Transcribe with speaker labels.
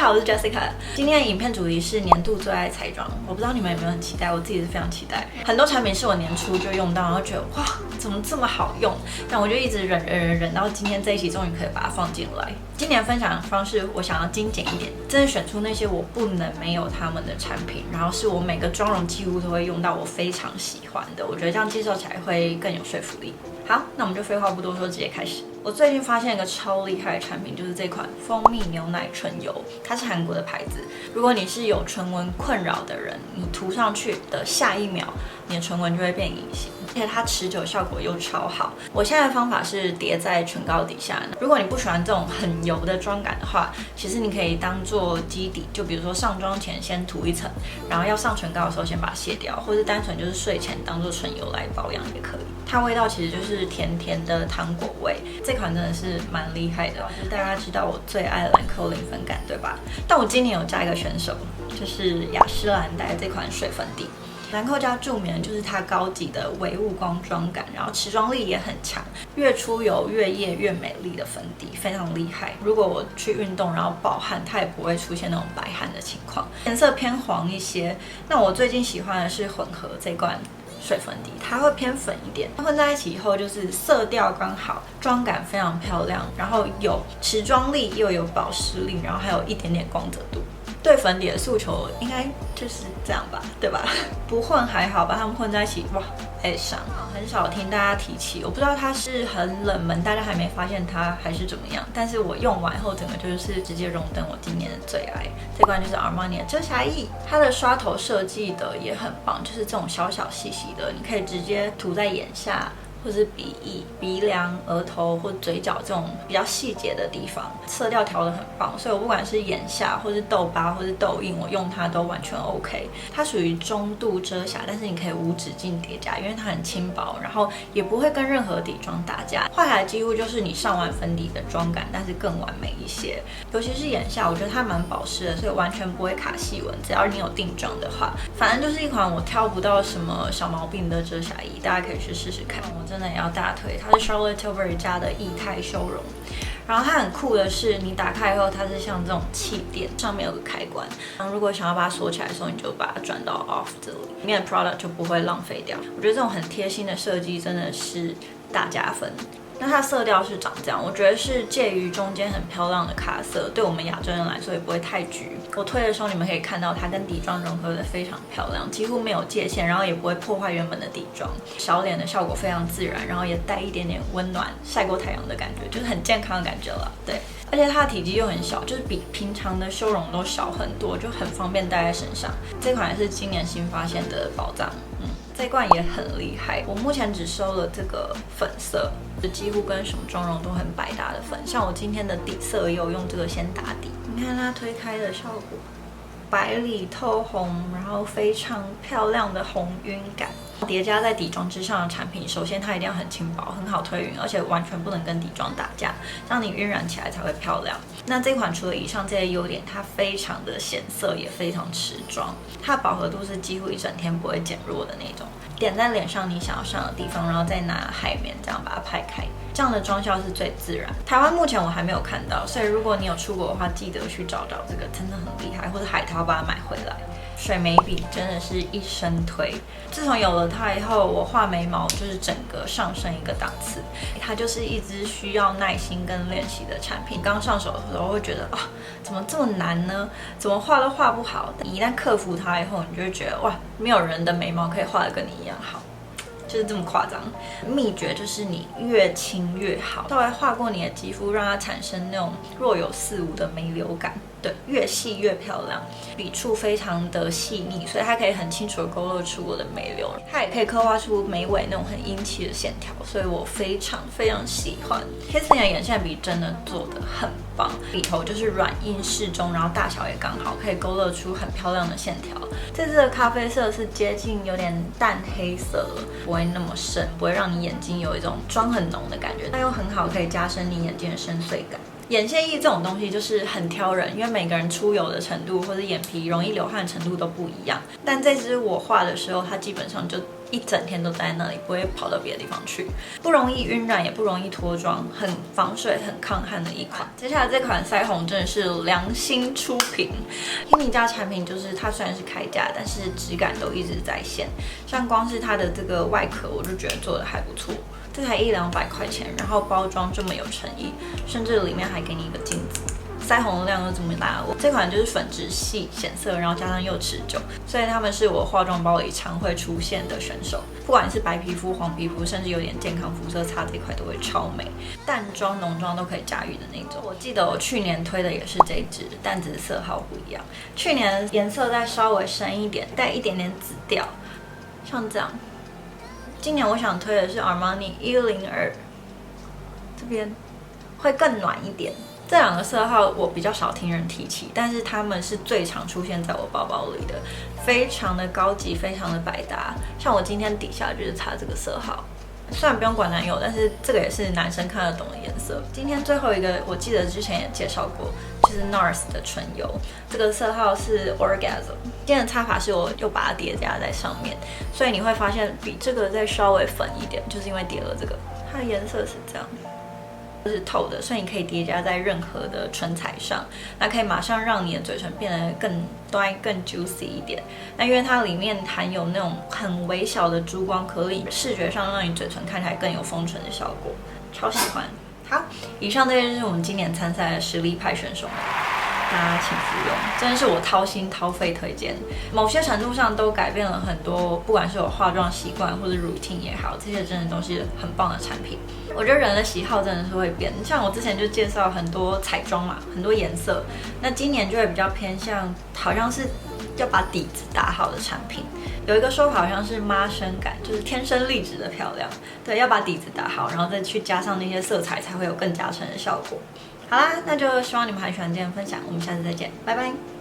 Speaker 1: 好，我是 Jessica。今天的影片主题是年度最爱彩妆，我不知道你们有没有很期待，我自己是非常期待。很多产品是我年初就用到，然后觉得哇，怎么这么好用？但我就一直忍，到今天这一期终于可以把它放进来。今年分享的方式，我想要精简一点，真的选出那些我不能没有他们的产品，然后是我每个妆容几乎都会用到，我非常喜欢的。我觉得这样介绍起来会更有说服力。好，那我们就废话不多说，直接开始。我最近发现一个超厉害的产品，就是这款蜂蜜牛奶唇油，它是韩国的牌子。如果你是有唇纹困扰的人，你涂上去的下一秒，你的唇纹就会变隐形，而且它持久效果又超好。我现在的方法是叠在唇膏底下。如果你不喜欢这种很油的妆感的话，其实你可以当做基底，就比如说上妆前先涂一层，然后要上唇膏的时候先把它卸掉，或是单纯就是睡前当做唇油来保养也可以。它味道其实就是甜甜的糖果味，这款真的是蛮厉害的。就是大家知道我最爱兰蔻零粉感，对吧？但我今年有加一个选手，就是雅诗兰黛这款水粉底。兰蔻家著名的就是它高级的微雾光妆感，然后持妆力也很强，越出油越液越美丽的粉底，非常厉害。如果我去运动然后暴汗，它也不会出现那种白汗的情况。颜色偏黄一些，那我最近喜欢的是混合这罐水粉底，它会偏粉一点，混在一起以后就是色调刚好，妆感非常漂亮，然后有持妆力又有保湿力，然后还有一点点光泽度。对粉底的诉求应该就是这样吧，对吧？不混还好，把它们混在一起，哇，爱上。很少听大家提起，我不知道它是很冷门，大家还没发现它还是怎么样。但是我用完后，整个就是直接荣登我今年的最爱。这罐就是 Armani 的遮瑕液，它的刷头设计的也很棒，就是这种小小细细的，你可以直接涂在眼下，或是鼻翼、鼻梁、额头或嘴角这种比较细节的地方，色调调得很棒，所以我不管是眼下或是痘疤或是痘印，我用它都完全 OK。它属于中度遮瑕，但是你可以无止境叠加，因为它很轻薄，然后也不会跟任何底妆打架，画起来几乎就是你上完粉底的妆感，但是更完美一些。尤其是眼下，我觉得它蛮保湿的，所以完全不会卡细纹，只要你有定妆的话，反正就是一款我挑不到什么小毛病的遮瑕液，大家可以去试试看。我真的也要大推，它是 Charlotte Tilbury 家的液态修容。然后它很酷的是，你打开以后，它是像这种气垫，上面有个开关。如果想要把它锁起来的时候，你就把它转到 off 这里，里面的 product 就不会浪费掉。我觉得这种很贴心的设计真的是大加分。那它色调是长这样，我觉得是介于中间很漂亮的卡色，对我们亚洲人来说也不会太橘。我推的时候，你们可以看到它跟底妆融合的非常漂亮，几乎没有界限，然后也不会破坏原本的底妆。小脸的效果非常自然，然后也带一点点温暖，晒过太阳的感觉，就是很健康的感觉了。对，而且它的体积又很小，就是比平常的修容都小很多，就很方便带在身上。这款也是今年新发现的宝藏。这罐也很厉害，我目前只收了这个粉色，就几乎跟什么妆容都很百搭的粉。像我今天的底色也有用这个先打底，你看它推开的效果，白里透红，然后非常漂亮的红晕感。叠加在底妆之上的产品，首先它一定要很轻薄，很好推匀，而且完全不能跟底妆打架，让你晕染起来才会漂亮。那这款除了以上这些优点，它非常的显色，也非常持妆，它的饱和度是几乎一整天不会减弱的那种。点在脸上你想要上的地方，然后再拿海绵这样把它拍开，这样的妆效是最自然。台湾目前我还没有看到，所以如果你有出国的话，记得去找这个，真的很厉害，或者海淘把它买回来。水眉笔真的是一生推，自从有了它以后，我画眉毛就是整个上升一个档次。它就是一支需要耐心跟练习的产品。刚上手的时候会觉得啊，怎么这么难呢？怎么画都画不好。一旦克服它以后，你就会觉得哇，没有人的眉毛可以画得跟你一样好。就是这么夸张，秘诀就是你越轻越好，稍微画过你的肌肤，让它产生那种若有似无的眉流感。对，越细越漂亮，笔触非常的细腻，所以它可以很清楚的勾勒出我的眉流，它也可以刻画出眉尾那种很英气的线条，所以我非常非常喜欢。Kissing 的眼线笔真的做得很棒，里头就是软硬适中，然后大小也刚好，可以勾勒出很漂亮的线条。这支的咖啡色是接近有点淡黑色了，不会那么深，不会让你眼睛有一种妆很浓的感觉，但又很好可以加深你眼睛的深邃感。眼线液这种东西就是很挑人，因为每个人出油的程度或者眼皮容易流汗程度都不一样。但这支我画的时候，它基本上就一整天都待在那里，不会跑到别的地方去，不容易晕染，也不容易脱妆，很防水、很抗汗的一款。接下来这款腮红真的是良心出品，Kimi家产品就是它虽然是开价，但是质感都一直在线。像光是它的这个外壳，我就觉得做的还不错。这才100-200块钱，然后包装这么有诚意，甚至里面还给你一个镜子。腮红的量又这么大，我这款就是粉质细、显色，然后加上又持久，所以它们是我化妆包里常会出现的选手。不管是白皮肤、黄皮肤，甚至有点健康肤色，擦这块都会超美，淡妆、浓妆都可以驾驭的那种。我记得我去年推的也是这一支，但只是色号不一样。去年颜色再稍微深一点，带一点点紫调，像这样。今年我想推的是 Armani 102，这边会更暖一点。这两个色号我比较少听人提起，但是它们是最常出现在我包包里的，非常的高级，非常的百搭。像我今天底下就是擦这个色号，虽然不用管男友，但是这个也是男生看得懂的颜色。今天最后一个，我记得之前也介绍过，就是 NARS 的唇油，这个色号是 Orgasm。今天的擦法是我又把它叠加在上面，所以你会发现比这个再稍微粉一点，就是因为叠了这个。它的颜色是这样。是透的，所以你可以叠加在任何的唇彩上，那可以马上让你的嘴唇变得更端、更 juicy 一点。那因为它里面含有那种很微小的珠光颗粒，视觉上让你嘴唇看起来更有丰唇的效果，超喜欢。好，以上这些就是我们今年参赛的实力派选手们。大家请服用，真的是我掏心掏肺推荐。某些程度上都改变了很多，不管是我化妆习惯或者 routine 也好，这些真的都是很棒的产品。我觉得人的喜好真的是会变，像我之前就介绍很多彩妆嘛，很多颜色，那今年就会比较偏向，好像是要把底子打好的产品。有一个说法好像是妈生感，就是天生丽质的漂亮。对，要把底子打好，然后再去加上那些色彩，才会有更加成的效果。好啦，那就希望你们还喜欢今天的分享，我们下次再见，拜拜。